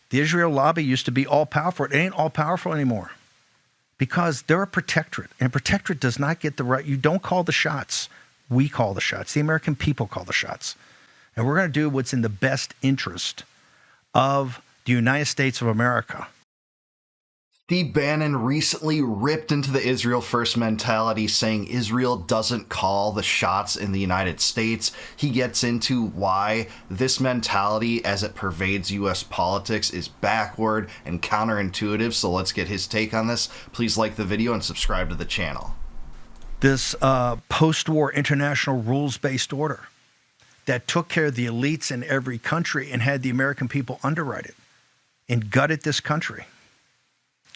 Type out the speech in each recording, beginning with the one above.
The Israel lobby used to be all-powerful. It ain't all-powerful anymore because they're a protectorate, and a protectorate does not get the right. You don't call the shots. We call the shots. The American people call the shots. And we're going to do what's in the best interest of the United States of America. Steve Bannon recently ripped into the Israel first mentality, saying Israel doesn't call the shots in the United States. He gets into why this mentality, as it pervades U.S. politics, is backward and counterintuitive. So let's get his take on this. Please like the video and subscribe to the channel. This post-war international rules-based order that took care of the elites in every country and had the American people underwrite it and gutted this country.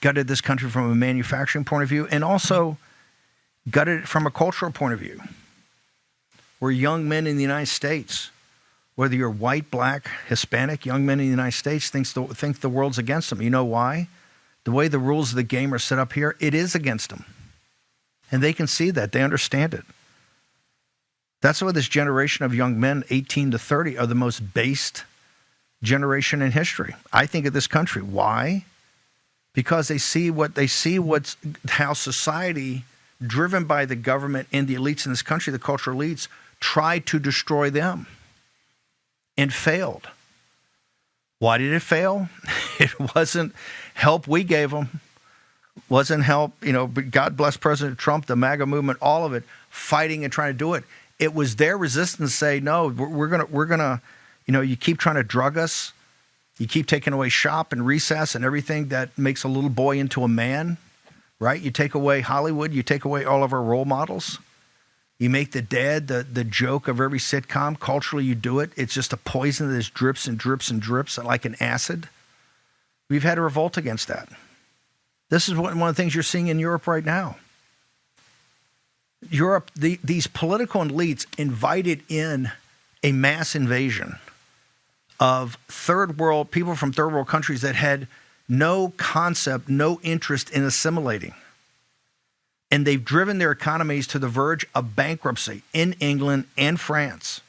Gutted this country from a manufacturing point of view and also gutted it from a cultural point of view. Where young men in the United States, whether you're white, black, Hispanic, young men in the United States think the world's against them. You know why? The way the rules of the game are set up here, it is against them. And they can see that. They understand it. That's why this generation of young men, 18 to 30, are the most based generation in history, I think, of this country. Why? Because they see how society, driven by the government and the elites in this country, the cultural elites, tried to destroy them and failed. Why did it fail? It wasn't help we gave them. Wasn't help, but God bless President Trump, the MAGA movement, all of it, fighting and trying to do it. It was their resistance to say, no, we're gonna, you keep trying to drug us. You keep taking away shop and recess and everything that makes a little boy into a man, right? You take away Hollywood. You take away all of our role models. You make the dad the joke of every sitcom. Culturally, you do it. It's just a poison that just drips and drips and drips like an acid. We've had a revolt against that. This is one of the things you're seeing in Europe right now. Europe, these political elites invited in a mass invasion of people from third world countries that had no concept, no interest in assimilating. And they've driven their economies to the verge of bankruptcy in England and France.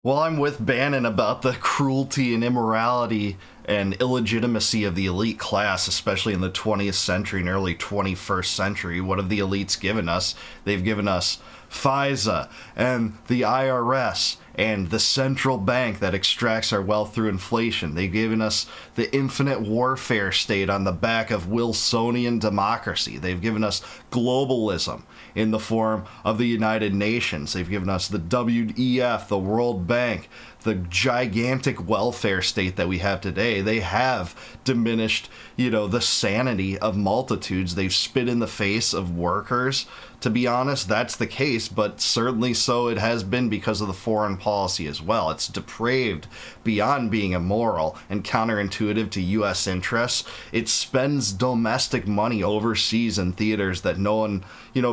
Well, I'm with Bannon about the cruelty and immorality and illegitimacy of the elite class, especially in the 20th century and early 21st century. What have the elites given us? They've given us FISA and the IRS and the central bank that extracts our wealth through inflation. They've given us the infinite warfare state on the back of Wilsonian democracy. They've given us globalism in the form of the United Nations. They've given us the WEF, the World Bank, the gigantic welfare state that we have today. They have diminished, the sanity of multitudes. They've spit in the face of workers. To be honest, that's the case, but certainly so it has been because of the foreign policy as well. It's depraved beyond being immoral and counterintuitive to U.S. interests. It spends domestic money overseas in theaters that no one,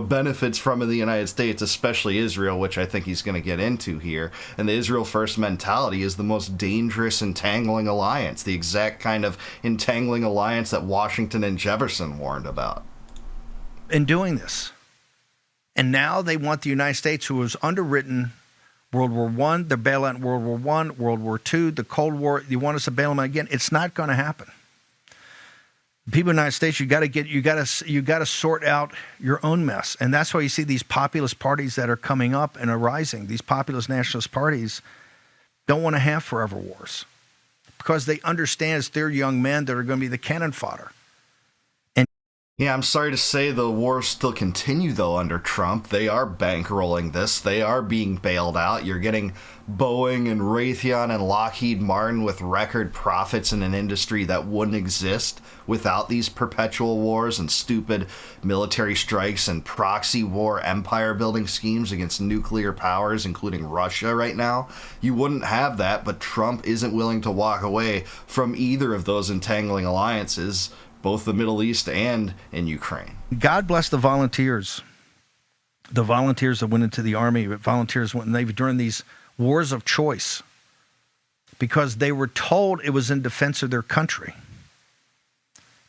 benefits from in the United States, especially Israel, which I think he's going to get into here. And the Israel first mentality is the most dangerous entangling alliance, the exact kind of entangling alliance that Washington and Jefferson warned about. In doing this. And now they want the United States, who was underwritten World War I, the bailout in World War I, World War II, the Cold War. You want us to bail them out again? It's not going to happen. People in the United States, you got to sort out your own mess, and that's why you see these populist parties that are coming up and arising. These populist nationalist parties don't want to have forever wars because they understand it's their young men that are going to be the cannon fodder. Yeah, I'm sorry to say the wars still continue, though, under Trump. They are bankrolling this. They are being bailed out. You're getting Boeing and Raytheon and Lockheed Martin with record profits in an industry that wouldn't exist without these perpetual wars and stupid military strikes and proxy war empire-building schemes against nuclear powers, including Russia right now. You wouldn't have that, but Trump isn't willing to walk away from either of those entangling alliances, both the Middle East and in Ukraine. God bless the volunteers. The volunteers that went into the army, but volunteers went during these wars of choice because they were told it was in defense of their country.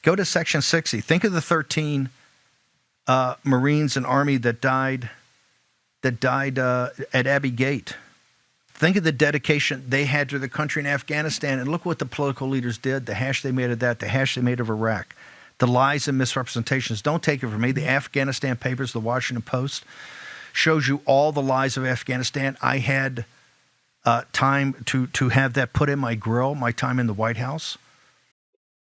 Go to Section 60. Think of the 13 Marines and Army that died at Abbey Gate. Think of the dedication they had to the country in Afghanistan, and look what the political leaders did, the hash they made of that, the hash they made of Iraq, the lies and misrepresentations. Don't take it from me. The Afghanistan papers, the Washington Post, shows you all the lies of Afghanistan. I had time to have that put in my grill, my time in the White House.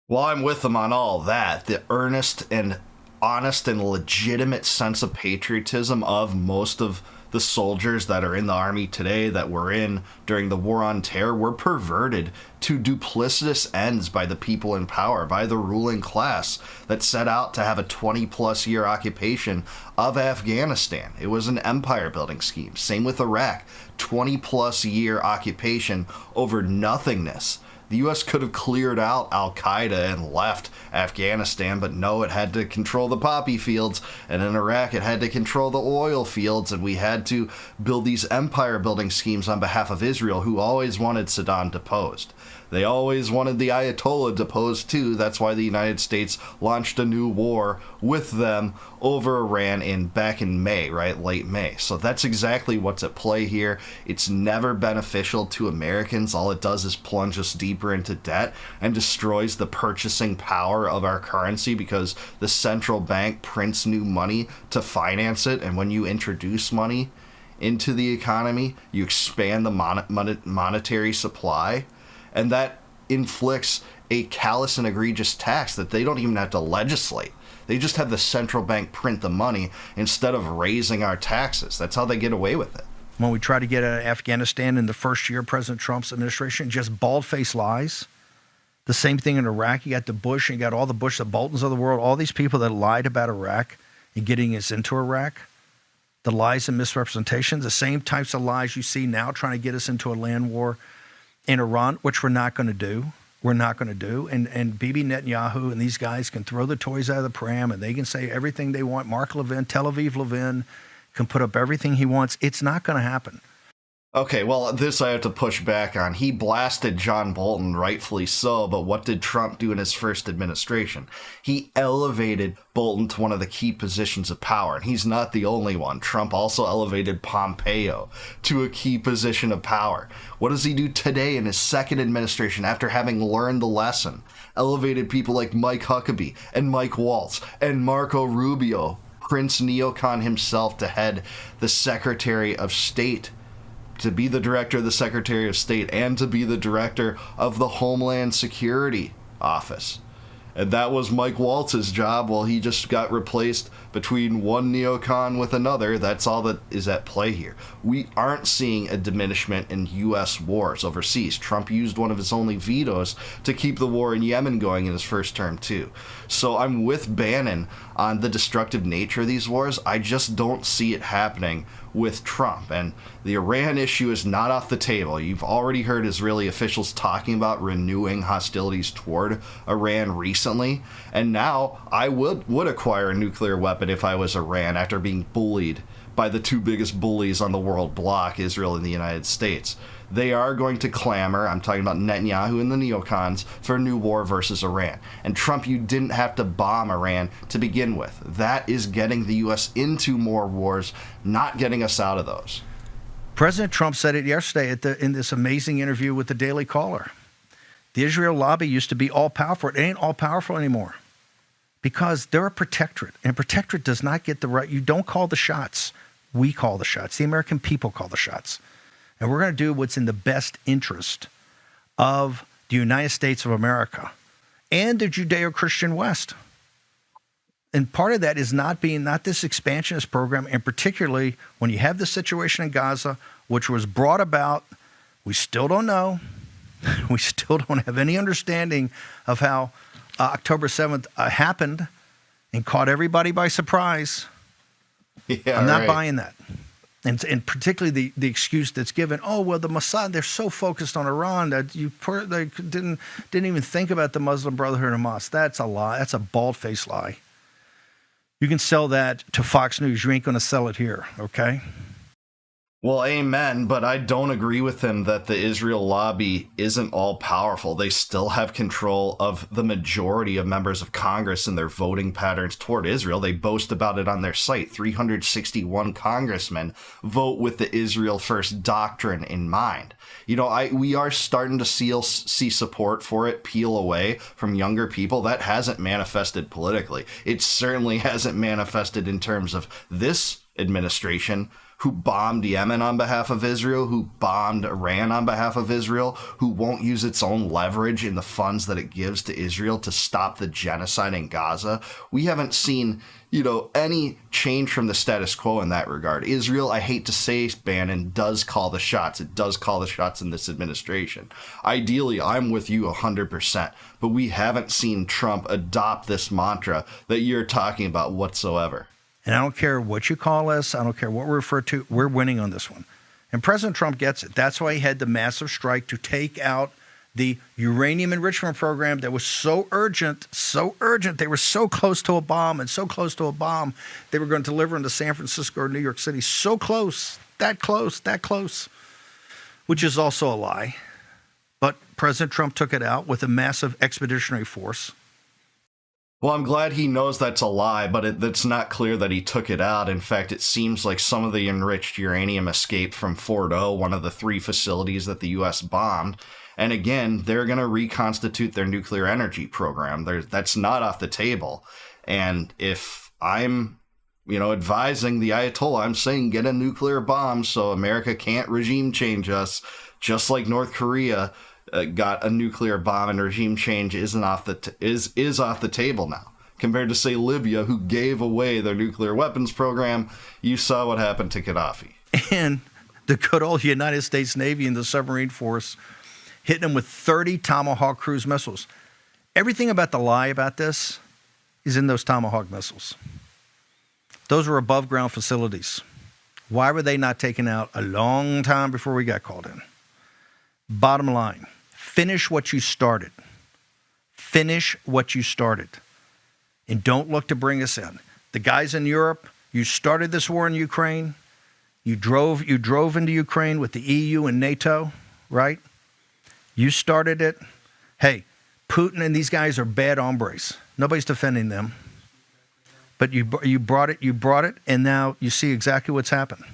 Well, I'm with them on all that. The earnest and honest and legitimate sense of patriotism of most of the soldiers that are in the Army today, that were in during the War on Terror, were perverted to duplicitous ends by the people in power, by the ruling class that set out to have a 20-plus year occupation of Afghanistan. It was an empire-building scheme. Same with Iraq. 20-plus year occupation over nothingness. The U.S. could have cleared out al-Qaeda and left Afghanistan, but no, it had to control the poppy fields, and in Iraq it had to control the oil fields, and we had to build these empire-building schemes on behalf of Israel, who always wanted Saddam deposed. They always wanted the Ayatollah deposed too. That's why the United States launched a new war with them over Iran back in May, right? Late May. So that's exactly what's at play here. It's never beneficial to Americans. All it does is plunge us deeper into debt and destroys the purchasing power of our currency, because the central bank prints new money to finance it. And when you introduce money into the economy, you expand the monetary supply. And that inflicts a callous and egregious tax that they don't even have to legislate. They just have the central bank print the money instead of raising our taxes. That's how they get away with it. When we try to get out of Afghanistan in the first year of President Trump's administration, just bald-faced lies. The same thing in Iraq. You got the Bush, and you got all the Bush, the Boltons of the world, all these people that lied about Iraq and getting us into Iraq. The lies and misrepresentations, the same types of lies you see now trying to get us into a land war in Iran, which we're not going to do. We're not going to do. And Bibi Netanyahu and these guys can throw the toys out of the pram, and they can say everything they want. Mark Levin, Tel Aviv Levin, can put up everything he wants. It's not going to happen. Okay, well, this I have to push back on. He blasted John Bolton, rightfully so, but what did Trump do in his first administration? He elevated Bolton to one of the key positions of power, and he's not the only one. Trump also elevated Pompeo to a key position of power. What does he do today in his second administration after having learned the lesson? Elevated people like Mike Huckabee and Mike Waltz and Marco Rubio, Prince Neocon himself, to head the Secretary of State, to be the director of the Secretary of State, and to be the director of the Homeland Security Office. And that was Mike Waltz's job. Well, he just got replaced between one neocon with another. That's all that is at play here. We aren't seeing a diminishment in U.S. wars overseas. Trump used one of his only vetoes to keep the war in Yemen going in his first term, too. So I'm with Bannon on the destructive nature of these wars. I just don't see it happening with Trump. And the Iran issue is not off the table. You've already heard Israeli officials talking about renewing hostilities toward Iran recently. And now I would acquire a nuclear weapon if I was Iran, after being bullied by the two biggest bullies on the world bloc, Israel and the United States. They are going to clamor, I'm talking about Netanyahu and the neocons, for a new war versus Iran. And Trump, you didn't have to bomb Iran to begin with. That is getting the U.S. into more wars, not getting us out of those. President Trump said it yesterday in this amazing interview with the Daily Caller. The Israel lobby used to be all-powerful. It ain't all-powerful anymore, because they're a protectorate, and a protectorate does not get the right. You don't call the shots. We call the shots. The American people call the shots. And we're going to do what's in the best interest of the United States of America and the Judeo-Christian West. And part of that is not this expansionist program, and particularly when you have the situation in Gaza, which was brought about, we still don't know. We still don't have any understanding of how October 7th happened and caught everybody by surprise. Yeah, I'm not buying that. And particularly the excuse that's given, oh, well, the Mossad, they're so focused on Iran that they didn't even think about the Muslim Brotherhood and Hamas. That's a lie. That's a bald-faced lie. You can sell that to Fox News. You ain't going to sell it here, okay? Well, amen, but I don't agree with him that the Israel lobby isn't all powerful. They still have control of the majority of members of Congress and their voting patterns toward Israel. They boast about it on their site. 361 congressmen vote with the Israel First doctrine in mind. You know, we are starting to see support for it peel away from younger people. That hasn't manifested politically. It certainly hasn't manifested in terms of this administration, who bombed Yemen on behalf of Israel, who bombed Iran on behalf of Israel, who won't use its own leverage in the funds that it gives to Israel to stop the genocide in Gaza. We haven't seen, any change from the status quo in that regard. Israel, I hate to say, Bannon, does call the shots. It does call the shots in this administration. Ideally, I'm with you 100%, but we haven't seen Trump adopt this mantra that you're talking about whatsoever. And I don't care what you call us. I don't care what we refer to. We're winning on this one. And President Trump gets it. That's why he had the massive strike to take out the uranium enrichment program that was so urgent, so urgent. They were so close to a bomb and so close to a bomb they were going to deliver into San Francisco or New York City. So close, that close, which is also a lie. But President Trump took it out with a massive expeditionary force. Well, I'm glad he knows that's a lie, but it's not clear that he took it out. In fact, it seems like some of the enriched uranium escaped from Fort O, one of the 3 facilities that the U.S. bombed. And again, they're going to reconstitute their nuclear energy program. That's not off the table. And if I'm, advising the Ayatollah, I'm saying get a nuclear bomb so America can't regime change us, just like North Korea got a nuclear bomb and regime change is off the table now. Compared to, say, Libya, who gave away their nuclear weapons program, you saw what happened to Gaddafi. And the good old United States Navy and the submarine force hitting them with 30 Tomahawk cruise missiles. Everything about the lie about this is in those Tomahawk missiles. Those were above ground facilities. Why were they not taken out a long time before we got called in? Bottom line, finish what you started. Finish what you started. And don't look to bring us in. The guys in Europe, you started this war in Ukraine. You drove into Ukraine with the EU and NATO, right? You started it. Hey, Putin and these guys are bad hombres. Nobody's defending them. But you brought it, and now you see exactly what's happened.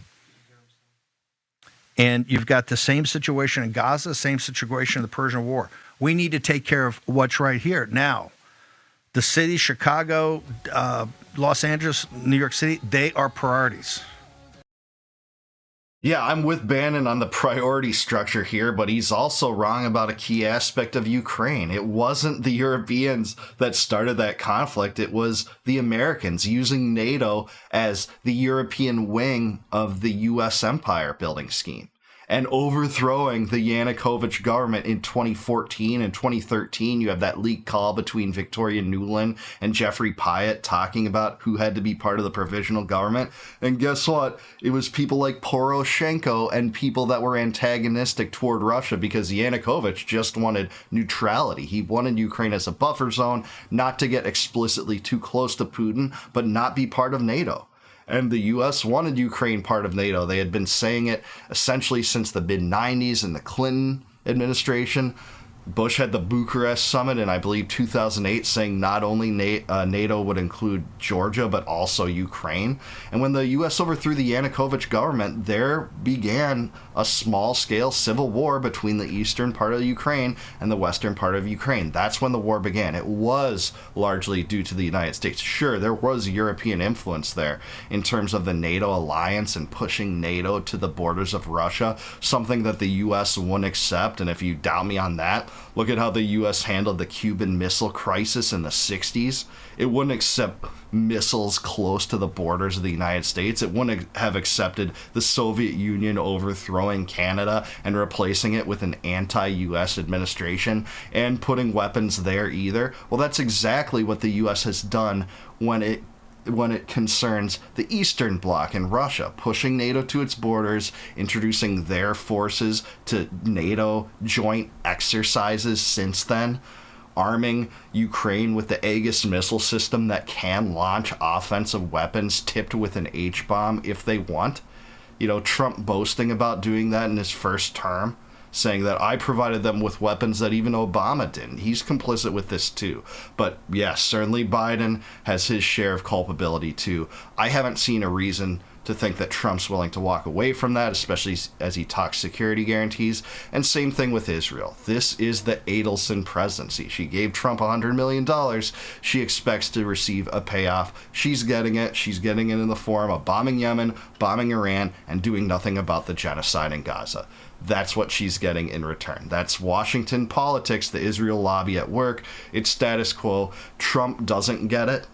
And you've got the same situation in Gaza, same situation in the Persian War. We need to take care of what's right here. Now, the city, Chicago, Los Angeles, New York City, they are priorities. Yeah, I'm with Bannon on the priority structure here, but he's also wrong about a key aspect of Ukraine. It wasn't the Europeans that started that conflict. It was the Americans using NATO as the European wing of the U.S. empire building scheme and overthrowing the Yanukovych government in 2014 and 2013. You have that leaked call between Victoria Nuland and Jeffrey Pyatt talking about who had to be part of the provisional government. And guess what? It was people like Poroshenko and people that were antagonistic toward Russia because Yanukovych just wanted neutrality. He wanted Ukraine as a buffer zone, not to get explicitly too close to Putin, but not be part of NATO. And the U.S. wanted Ukraine part of NATO. They had been saying it essentially since the mid-90s in the Clinton administration. Bush had the Bucharest summit in, I believe, 2008, saying not only NATO would include Georgia, but also Ukraine. And when the U.S. overthrew the Yanukovych government, there began a small-scale civil war between the eastern part of Ukraine and the western part of Ukraine. That's when the war began. It was largely due to the United States. Sure, there was European influence there in terms of the NATO alliance and pushing NATO to the borders of Russia, something that the U.S. wouldn't accept. And if you doubt me on that, look at how the U.S. handled the Cuban Missile Crisis in the 60s. It wouldn't accept missiles close to the borders of the United States. It wouldn't have accepted the Soviet Union overthrowing Canada and replacing it with an anti-U.S. administration and putting weapons there either. Well, that's exactly what the U.S. has done when it concerns the Eastern Bloc and Russia, pushing NATO to its borders, introducing their forces to NATO joint exercises since then, arming Ukraine with the Aegis missile system that can launch offensive weapons tipped with an H-bomb if they want. Trump boasting about doing that in his first term, saying that I provided them with weapons that even Obama didn't. He's complicit with this too. But yes, certainly Biden has his share of culpability too. I haven't seen a reason to think that Trump's willing to walk away from that, especially as he talks security guarantees. And same thing with Israel. This is the Adelson presidency. She gave Trump $100 million. She expects to receive a payoff. She's getting it. She's getting it in the form of bombing Yemen, bombing Iran, and doing nothing about the genocide in Gaza. That's what she's getting in return. That's Washington politics, the Israel lobby at work. It's status quo. Trump doesn't get it.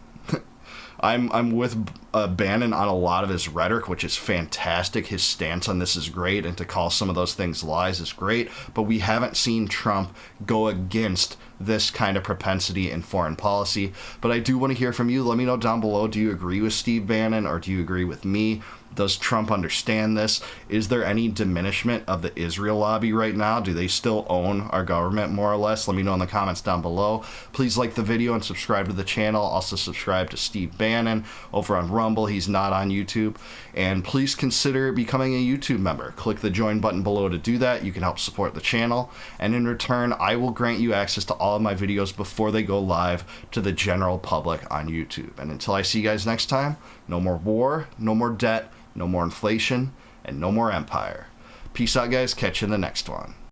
I'm with Bannon on a lot of his rhetoric, which is fantastic. His stance on this is great, and to call some of those things lies is great. But we haven't seen Trump go against this kind of propensity in foreign policy. But I do want to hear from you. Let me know down below. Do you agree with Steve Bannon, or do you agree with me? Does Trump understand this? Is there any diminishment of the Israel lobby right now? Do they still own our government, more or less? Let me know in the comments down below. Please like the video and subscribe to the channel. Also subscribe to Steve Bannon over on Rumble. He's not on YouTube. And please consider becoming a YouTube member. Click the join button below to do that. You can help support the channel. And in return, I will grant you access to all of my videos before they go live to the general public on YouTube. And until I see you guys next time, no more war, no more debt, no more inflation, and no more empire. Peace out, guys. Catch you in the next one.